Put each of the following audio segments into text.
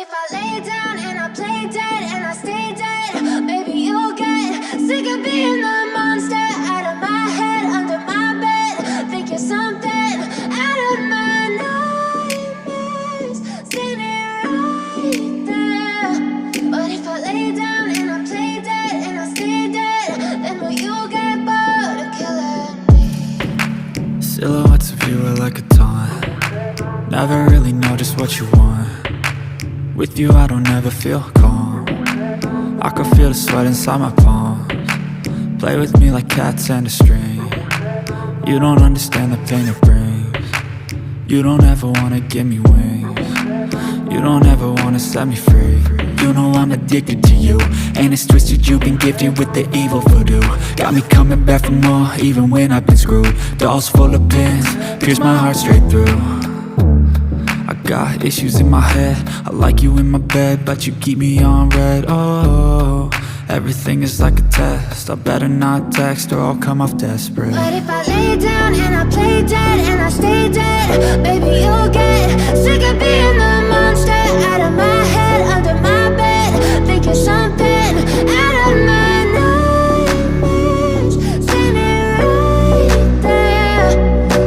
if I lay down and I play dead and I stay dead, maybe you'll get sick of being the monster out of my head, under my bed. Think you're something out of my nightmares, standing right there. But if I lay down and I play dead and I stay dead, then will you get bored of killing me? Silhouettes of you are like a taunt. Never really know just what you want. With you I don't ever feel calm. I can feel the sweat inside my palms. Play with me like cats and a string. You don't understand the pain it brings. You don't ever wanna give me wings. You don't ever wanna set me free. You know I'm addicted to you, and it's twisted, you've been gifted with the evil voodoo. Got me coming back for more, even when I've been screwed. Dolls full of pins, pierce my heart straight through. I got issues in my head, I like you in my bed, but you keep me on red. Oh, everything is like a test, I better not text or I'll come off desperate. But if I lay down and I play dead and I stay dead, maybe you'll get sick of being the monster out of my head, under my bed. Think you're something out of my nightmares, standing right there.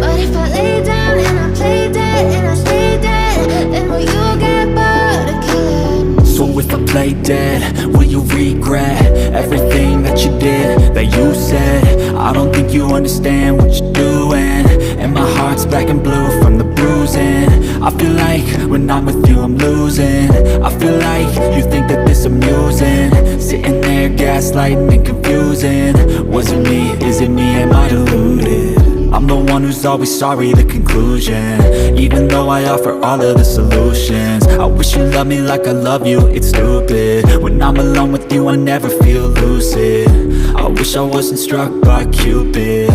But if I lay down and I play dead and I stay dead, then will you get bored of killing me? So if I play dead, will you regret everything that you did, that you said? I don't think you understand what you're doing, and my heart's black and blue from the bruising. I feel like when I'm with you I'm losing. I feel like you think that this amusing, sitting there gaslighting and confusing. Was it me? Is it me? Am I deluded? I'm the one who's always sorry, the conclusion, even though I offer all of the solutions. I wish you loved me like I love you, it's stupid. When I'm alone with you I never feel lucid. I wish I wasn't struck by Cupid.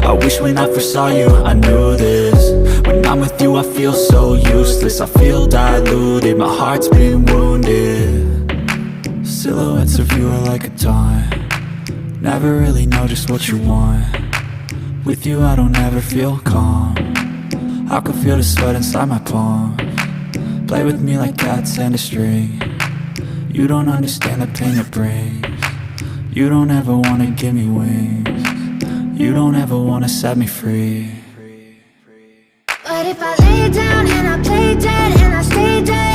I wish when I first saw you I knew this. When I'm with you I feel so useless, I feel diluted, my heart's been wounded. Silhouettes of you are like a taunt. Never really know just what you want. With you I don't ever feel calm. I can feel the sweat inside my palms. Play with me like cats and a string. You don't understand the pain it brings. You don't ever wanna give me wings. You don't ever wanna set me free. But if I lay down and I play dead and I stay dead,